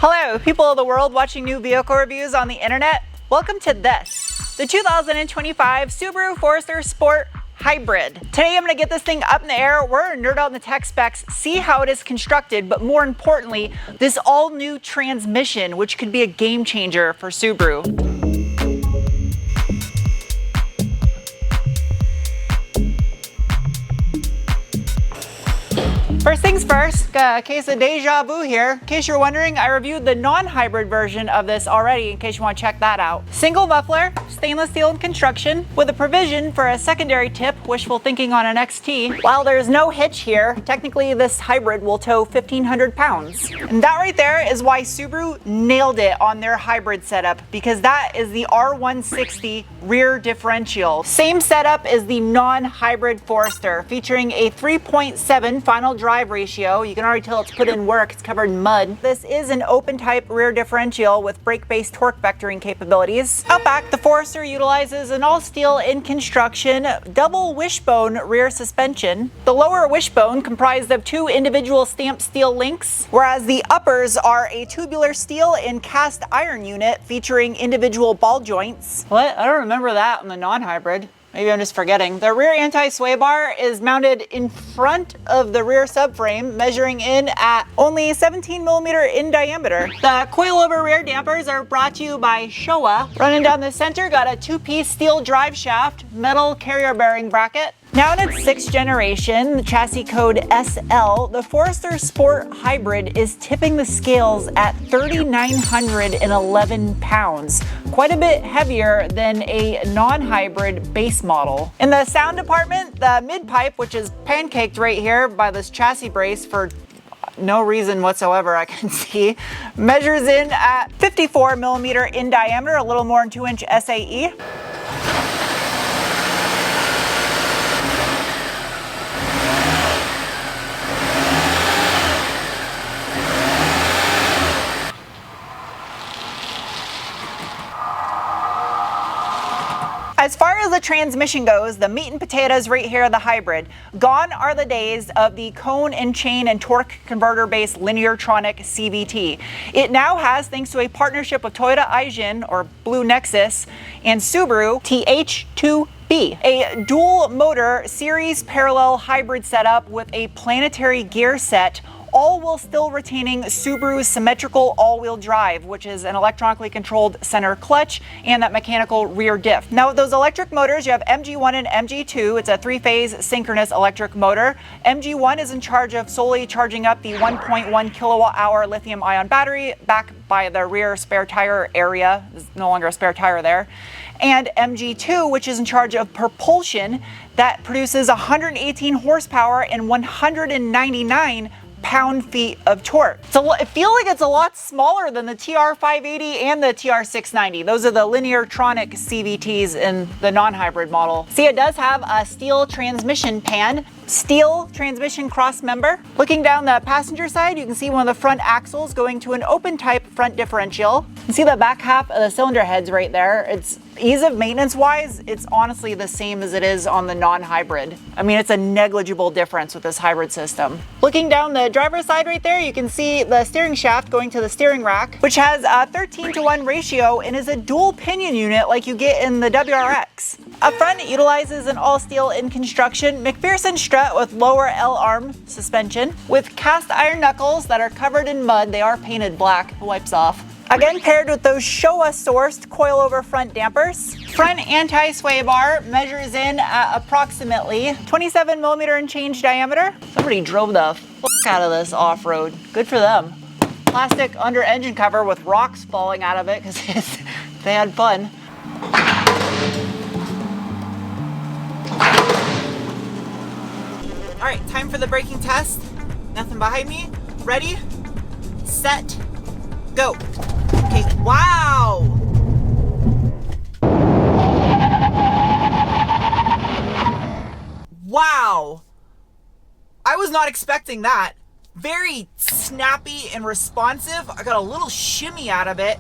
Hello, people of the world watching new vehicle reviews on the internet. Welcome to this, the 2025 Subaru Forester Sport Hybrid. Today I'm going to get this thing up in the air. We're going to nerd out in the tech specs, see how it is constructed, but more importantly, this all-new transmission, which could be a game changer for Subaru. First things first, a case of deja vu here. In case you're wondering, I reviewed the non-hybrid version of this already, in case you want to check that out. Single muffler, stainless steel in construction, with a provision for a secondary tip, wishful thinking on an XT. While there's no hitch here, technically this hybrid will tow 1,500 pounds. And that right there is why Subaru nailed it on their hybrid setup, because that is the R160 rear differential. Same setup as the non-hybrid Forester, featuring a 3.7 final drive ratio. You can already tell it's put in work, it's covered in mud. This is an open type rear differential with brake-based torque vectoring capabilities. Out back, the Forester utilizes an all steel in construction double wishbone rear suspension. The lower wishbone comprised of two individual stamped steel links, whereas the uppers are a tubular steel and cast iron unit featuring individual ball joints. What? I don't remember that on the non-hybrid. Maybe I'm just forgetting. The rear anti-sway bar is mounted in front of the rear subframe, measuring in at only 17 millimeter in diameter. The coilover rear dampers are brought to you by Showa. Running down the center, got a two-piece steel drive shaft, metal carrier bearing bracket. Now in its sixth generation, chassis code SL, the Forester Sport Hybrid is tipping the scales at 3,911 pounds, quite a bit heavier than a non-hybrid base model. In the sound department, the mid-pipe, which is pancaked right here by this chassis brace for no reason whatsoever I can see, measures in at 54 millimeter in diameter, a little more than 2-inch SAE. As far as the transmission goes, the meat and potatoes right here, the hybrid. Gone are the days of the cone and chain and torque converter based Lineartronic CVT. It now has, thanks to a partnership with Toyota Aijin or Blue Nexus and Subaru, TH2B, a dual motor series parallel hybrid setup with a planetary gear set, all while still retaining Subaru's symmetrical all-wheel drive, which is an electronically controlled center clutch and that mechanical rear diff. Now with those electric motors, you have MG1 and MG2. It's a three-phase synchronous electric motor. MG1 is in charge of solely charging up the 1.1 kilowatt-hour lithium-ion battery back by the rear spare tire area. There's no longer a spare tire there. And MG2, which is in charge of propulsion that produces 118 horsepower and 199 pound-feet of torque. So I feel like it's a lot smaller than the TR580 and the TR690. Those are the Lineartronic CVTs in the non-hybrid model. See, it does have a steel transmission pan, steel transmission cross member. Looking down the passenger side, you can see one of the front axles going to an open type front differential. You can see the back half of the cylinder heads right there. It's ease of maintenance wise, it's honestly the same as it is on the non-hybrid. I mean, it's a negligible difference with this hybrid system. Looking down the driver's side right there, you can see the steering shaft going to the steering rack, which has a 13:1 ratio and is a dual pinion unit like you get in the WRX. Up front, it utilizes an all steel in construction McPherson strut with lower L-arm suspension with cast iron knuckles that are covered in mud. They are painted black, it wipes off. Again, paired with those Showa-sourced coilover front dampers. Front anti-sway bar measures in at approximately 27 millimeter and change diameter. Somebody drove the fuck out of this off-road. Good for them. Plastic under engine cover with rocks falling out of it because they had fun. All right, time for the braking test. Nothing behind me. Ready, set, go. Okay, wow! Wow! I was not expecting that. Very snappy and responsive. I got a little shimmy out of it.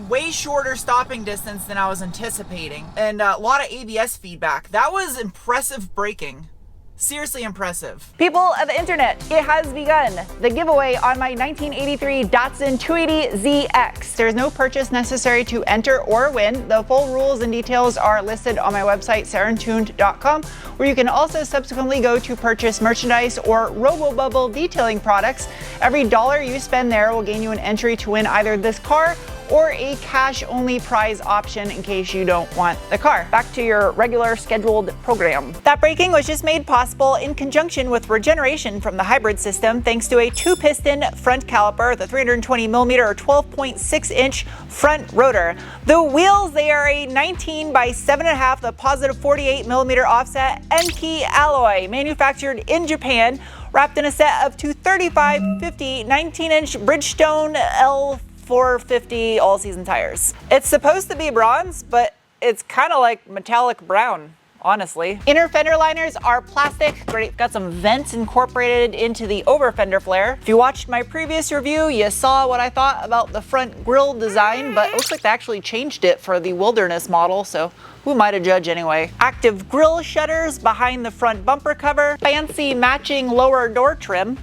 Way shorter stopping distance than I was anticipating. And a lot of ABS feedback. That was impressive braking. Seriously impressive. People of the internet, it has begun. The giveaway on my 1983 Datsun 280ZX. There's no purchase necessary to enter or win. The full rules and details are listed on my website, sarentuned.com, where you can also subsequently go to purchase merchandise or RoboBubble detailing products. Every dollar you spend there will gain you an entry to win either this car or a cash-only prize option in case you don't want the car. Back to your regular scheduled program. That braking was just made possible in conjunction with regeneration from the hybrid system thanks to a 2-piston front caliper, the 320mm or 12.6-inch front rotor. The wheels, they are a 19 by 7.5, the positive 48mm offset NT alloy, manufactured in Japan, wrapped in a set of two 35/50 19-inch Bridgestone L450 all-season tires. It's supposed to be bronze, but it's kind of like metallic brown, honestly. Inner fender liners are plastic. Great, got some vents incorporated into the over fender flare. If you watched my previous review, you saw what I thought about the front grille design, but it looks like they actually changed it for the Wilderness model, so who am I to judge anyway? Active grille shutters behind the front bumper cover. Fancy matching lower door trim.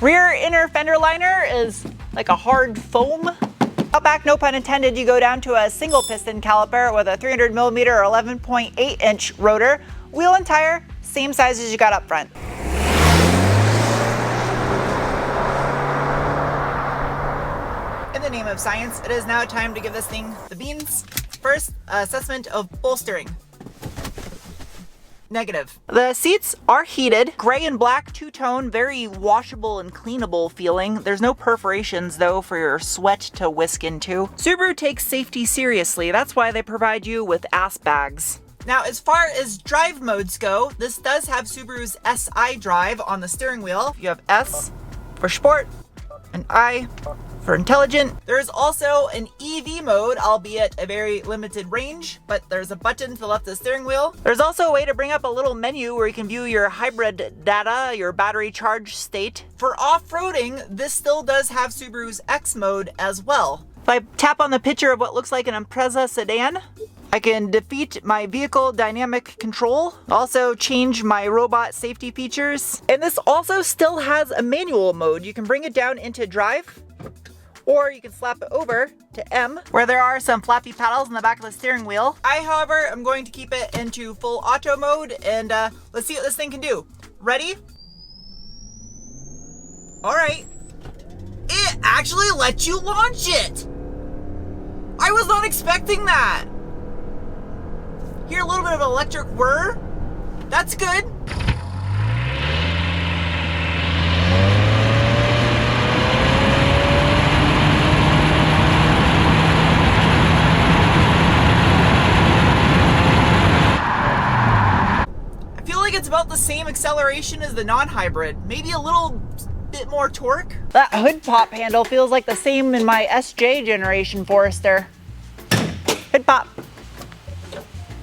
Rear inner fender liner is like a hard foam. Out back, no pun intended, you go down to a single piston caliper with a 300mm or 11.8-inch rotor. Wheel and tire, same size as you got up front. In the name of science, it is now time to give this thing the beans. First, assessment of bolstering. Negative. The seats are heated, gray and black two-tone, very washable and cleanable feeling. There's no perforations though for your sweat to whisk into. Subaru takes safety seriously. That's why they provide you with ass bags. Now, as far as drive modes go, this does have Subaru's SI drive on the steering wheel. You have S for sport and I for intelligent. There is also an EV mode, albeit a very limited range, but there's a button to the left of the steering wheel. There's also a way to bring up a little menu where you can view your hybrid data, your battery charge state. For off-roading, this still does have Subaru's X mode as well. If I tap on the picture of what looks like an Impreza sedan, I can defeat my vehicle dynamic control, also change my robot safety features. And this also still has a manual mode. You can bring it down into drive, or you can slap it over to M, where there are some flappy paddles in the back of the steering wheel. I, however, am going to keep it into full auto mode, and let's see what this thing can do. Ready? All right. It actually lets you launch it. I was not expecting that. Hear a little bit of an electric whir. That's good. It's about the same acceleration as the non-hybrid, maybe a little bit more torque. That hood pop handle feels like the same in my SJ generation Forester. Hood pop.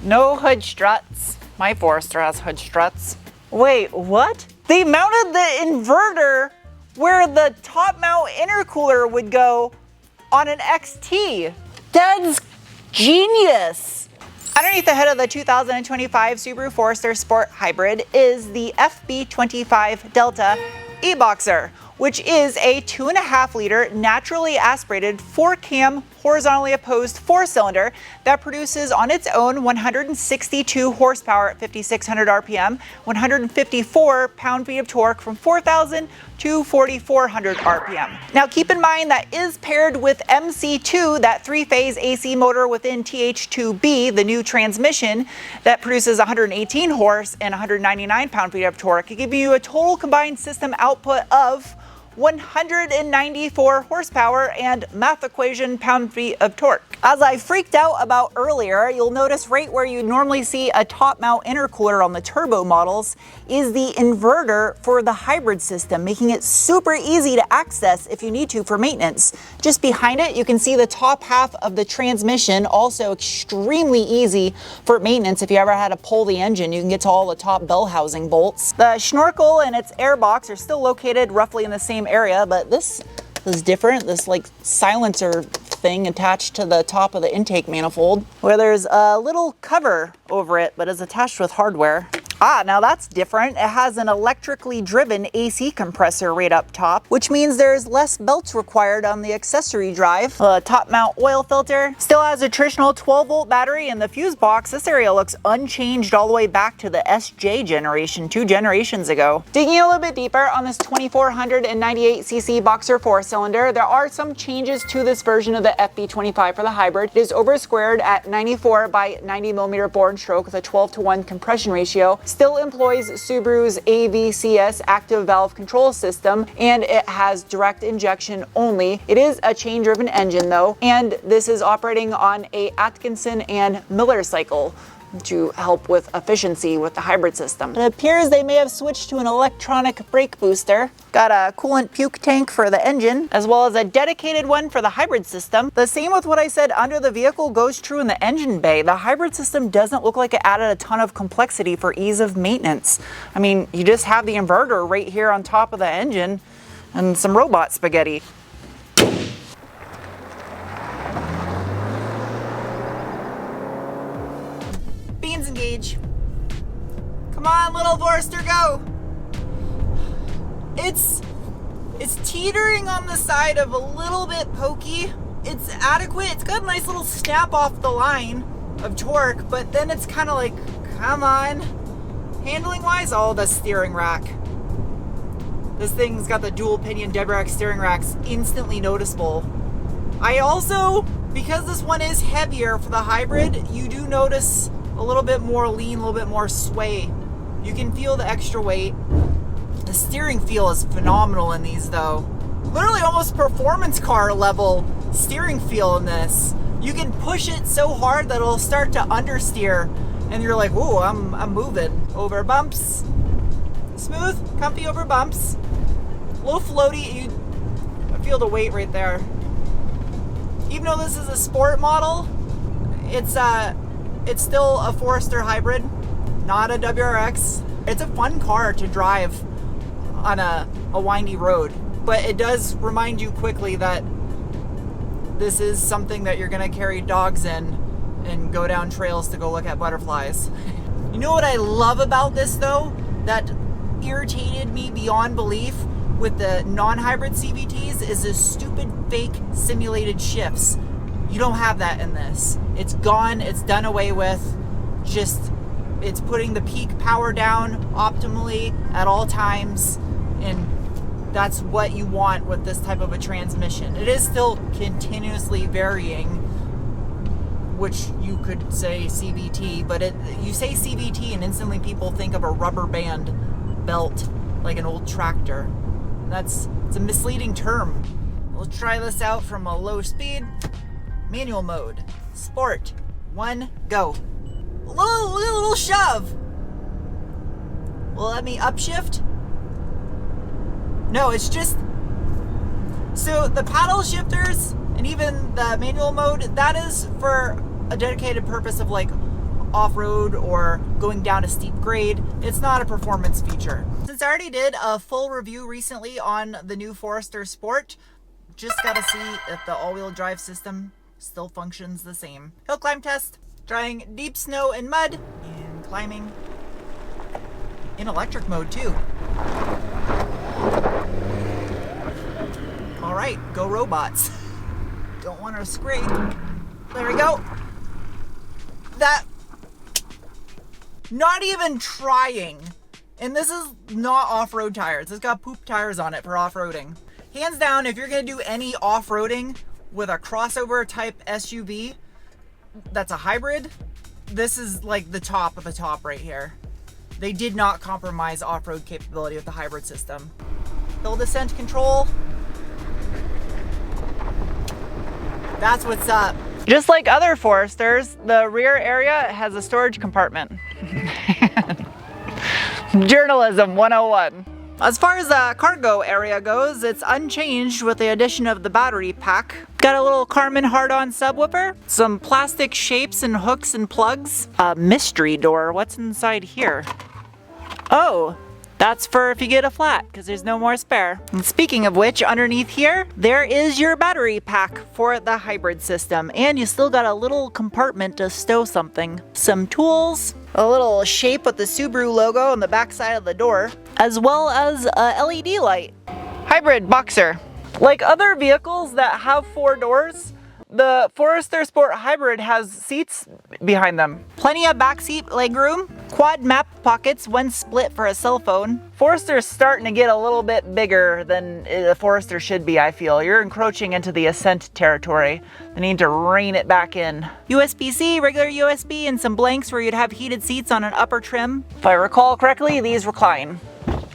No hood struts. My Forester has hood struts. Wait, what? They mounted the inverter where the top mount intercooler would go on an XT. That's genius. Underneath the hood of the 2025 Subaru Forester Sport Hybrid is the FB25 Delta E-Boxer, which is a 2.5-liter naturally aspirated 4-cam horizontally opposed 4-cylinder that produces on its own 162 horsepower at 5,600 RPM, 154 pound-feet of torque from 4,000 to 4,400 RPM. Now keep in mind that is paired with MC2, that 3-phase AC motor within TH2B, the new transmission that produces 118 horse and 199 pound-feet of torque, giving you a total combined system output of 194 horsepower and math equation pound-feet of torque. As I freaked out about earlier, you'll notice right where you normally see a top mount intercooler on the turbo models is the inverter for the hybrid system, making it super easy to access if you need to for maintenance. Just behind it, you can see the top half of the transmission, also extremely easy for maintenance. If you ever had to pull the engine, you can get to all the top bell housing bolts. The snorkel and its airbox are still located roughly in the same area, but this is different. This like silencer thing attached to the top of the intake manifold, where there's a little cover over it, but is attached with hardware. Ah, now that's different. It has an electrically driven AC compressor right up top, which means there's less belts required on the accessory drive. The top mount oil filter still has a traditional 12-volt battery in the fuse box. This area looks unchanged all the way back to the SJ generation 2 generations ago. Digging a little bit deeper on this 2498cc Boxer 4-cylinder, there are some changes to this version of the FB25 for the hybrid. It is over squared at 94 by 90 millimeter bore and stroke with a 12:1 compression ratio. Still employs Subaru's AVCS active valve control system, and it has direct injection only. It is a chain-driven engine though, and this is operating on a Atkinson and Miller cycle to help with efficiency with the hybrid system. It appears they may have switched to an electronic brake booster. Got a coolant puke tank for the engine, as well as a dedicated one for the hybrid system. The same with what I said under the vehicle goes true in the engine bay. The hybrid system doesn't look like it added a ton of complexity for ease of maintenance. I mean, you just have the inverter right here on top of the engine and some robot spaghetti. Beans engage. Come on, little Forester, go. It's teetering on the side of a little bit pokey. It's adequate. It's got a nice little snap off the line of torque, but then it's kind of like, come on. Handling wise, the steering rack. This thing's got the dual pinion dead rack steering racks, instantly noticeable. I also, because this one is heavier for the hybrid, you do notice a little bit more lean, a little bit more sway. You can feel the extra weight. The steering feel is phenomenal in these though. Literally almost performance car level steering feel in this. You can push it so hard that it'll start to understeer and you're like, ooh, I'm moving over bumps. Smooth, comfy over bumps. A little floaty. I feel the weight right there. Even though this is a sport model, it's still a Forester hybrid, not a WRX. It's a fun car to drive on a windy road, but it does remind you quickly that this is something that you're gonna carry dogs in and go down trails to go look at butterflies. You know what I love about this though, that irritated me beyond belief with the non-hybrid CVTs is the stupid fake simulated shifts. You don't have that in this. It's gone, it's done away with. Just, it's putting the peak power down optimally at all times, and that's what you want with this type of a transmission. It is still continuously varying, which you could say CVT, but you say CVT and instantly people think of a rubber band belt like an old tractor. It's a misleading term. We'll try this out from a low speed. Manual mode, sport, 1, go. A little shove. Will it let me upshift? No, it's just, so the paddle shifters and even the manual mode, that is for a dedicated purpose of like off-road or going down a steep grade. It's not a performance feature. Since I already did a full review recently on the new Forester Sport, just gotta see if the all-wheel drive system still functions the same. Hill climb test, trying deep snow and mud, and climbing in electric mode too. All right, go robots. Don't want to scrape. There we go. That, not even trying. And this is not off-road tires. It's got poop tires on it for off-roading. Hands down, if you're gonna do any off-roading with a crossover type SUV that's a hybrid, this is like the top of the top right here. They did not compromise off-road capability with the hybrid system. Hill descent control. That's what's up. Just like other Foresters, the rear area has a storage compartment. Journalism 101. As far as the cargo area goes, it's unchanged with the addition of the battery pack. Got a little Carmen hard-on subwoofer, some plastic shapes and hooks and plugs, a mystery door. What's inside here? Oh, That's for if you get a flat, because there's no more spare. And speaking of which, underneath here, there is your battery pack for the hybrid system. And you still got a little compartment to stow something. Some tools, a little shape with the Subaru logo on the back side of the door, as well as a LED light. Hybrid Boxer. Like other vehicles that have 4 doors, the Forester Sport Hybrid has seats behind them. Plenty of backseat legroom, quad map pockets when split for a cell phone. Forester's starting to get a little bit bigger than a Forester should be, I feel. You're encroaching into the Ascent territory. They need to rein it back in. USB-C, regular USB, and some blanks where you'd have heated seats on an upper trim. If I recall correctly, these recline.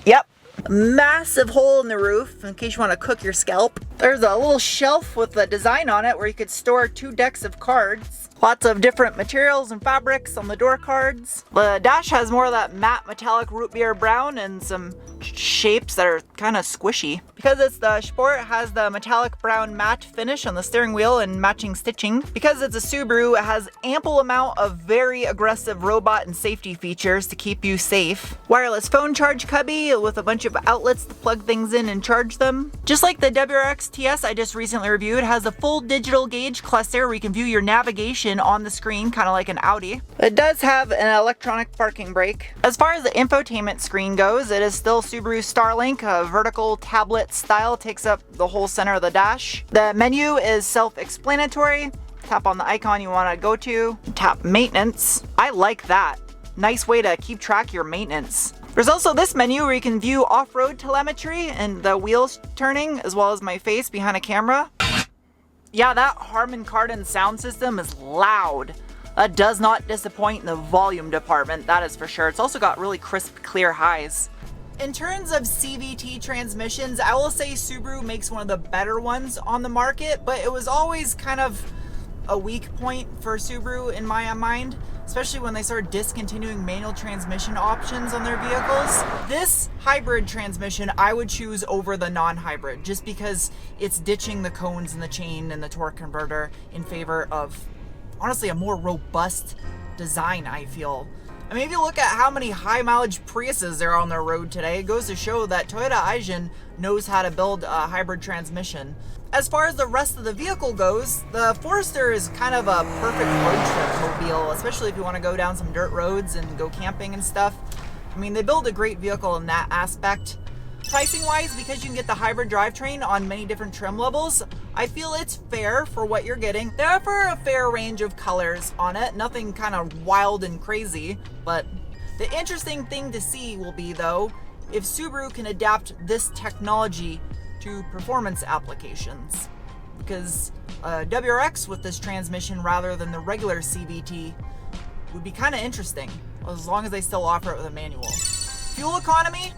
Yep. Massive hole in the roof in case you want to cook your scalp. There's a little shelf with a design on it where you could store 2 decks of cards. Lots of different materials and fabrics on the door cards. The dash has more of that matte metallic root beer brown and some shapes that are kind of squishy. Because it's the Sport, it has the metallic brown matte finish on the steering wheel and matching stitching. Because it's a Subaru, it has ample amount of very aggressive robot and safety features to keep you safe. Wireless phone charge cubby with a bunch of outlets to plug things in and charge them. Just like the WRX TS I just recently reviewed, it has a full digital gauge cluster where you can view your navigation on the screen, kind of like an Audi. It does have an electronic parking brake. As far as the infotainment screen goes, it is still Subaru Starlink, a vertical tablet style, takes up the whole center of the dash. The menu is self-explanatory. Tap on the icon you want to go to. Tap maintenance. I like that. Nice way to keep track of your maintenance. There's also this menu where you can view off-road telemetry and the wheels turning, as well as my face behind a camera. Yeah, that Harman Kardon sound system is loud. That does not disappoint in the volume department, that is for sure. It's also got really crisp, clear highs. In terms of CVT transmissions, I will say Subaru makes one of the better ones on the market, but it was always kind of a weak point for Subaru in my mind, especially when they started discontinuing manual transmission options on their vehicles. This hybrid transmission I would choose over the non-hybrid, just because it's ditching the cones and the chain and the torque converter in favor of, honestly, a more robust design, I feel. I mean, if you look at how many high mileage Priuses there are on the road today, it goes to show that Toyota Aisin knows how to build a hybrid transmission. As far as the rest of the vehicle goes, the Forester is kind of a perfect road trip mobile, especially if you want to go down some dirt roads and go camping and stuff. I mean, they build a great vehicle in that aspect. Pricing wise, because you can get the hybrid drivetrain on many different trim levels, I feel it's fair for what you're getting. They offer a fair range of colors on it, nothing kind of wild and crazy, but the interesting thing to see will be, though, if Subaru can adapt this technology to performance applications. Because WRX with this transmission rather than the regular CVT would be kind of interesting, as long as they still offer it with a manual. Fuel economy?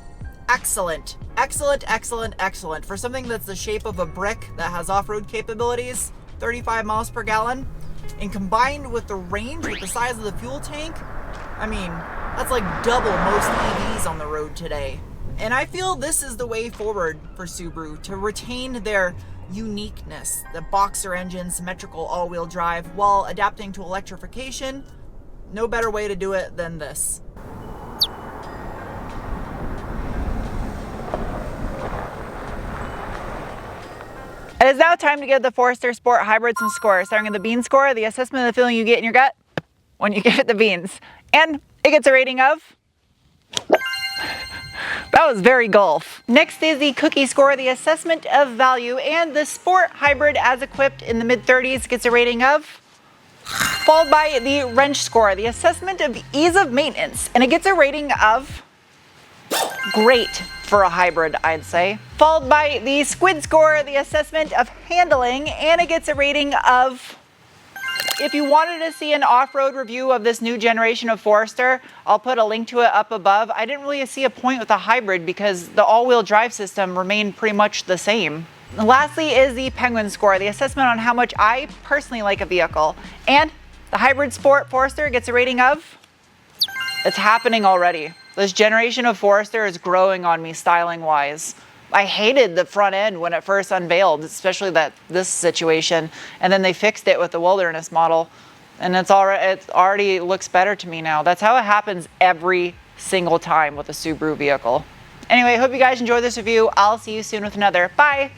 Excellent. Excellent, excellent, excellent. For something that's the shape of a brick that has off-road capabilities, 35 miles per gallon, and combined with the range, with the size of the fuel tank, I mean, that's like double most EVs on the road today. And I feel this is the way forward for Subaru to retain their uniqueness, the Boxer engine, symmetrical all-wheel drive, while adapting to electrification. No better way to do it than this. It is now time to give the Forester Sport Hybrid some scores, starting with the bean score, the assessment of the feeling you get in your gut when you give it the beans. And it gets a rating of... That was very golf. Next is the cookie score, the assessment of value, and the Sport Hybrid as equipped in the mid-30s gets a rating of... Followed by the wrench score, the assessment of ease of maintenance, and it gets a rating of... Great for a hybrid, I'd say. Followed by the squid score, the assessment of handling, and it gets a rating of... If you wanted to see an off-road review of this new generation of Forester, I'll put a link to it up above. I didn't really see a point with the hybrid because the all-wheel drive system remained pretty much the same. And lastly is the Penguin score, the assessment on how much I personally like a vehicle. And the hybrid Sport Forester gets a rating of... It's happening already. This generation of Forester is growing on me styling-wise. I hated the front end when it first unveiled, especially this situation, and then they fixed it with the Wilderness model, and it already looks better to me now. That's how it happens every single time with a Subaru vehicle. Anyway, hope you guys enjoyed this review. I'll see you soon with another. Bye.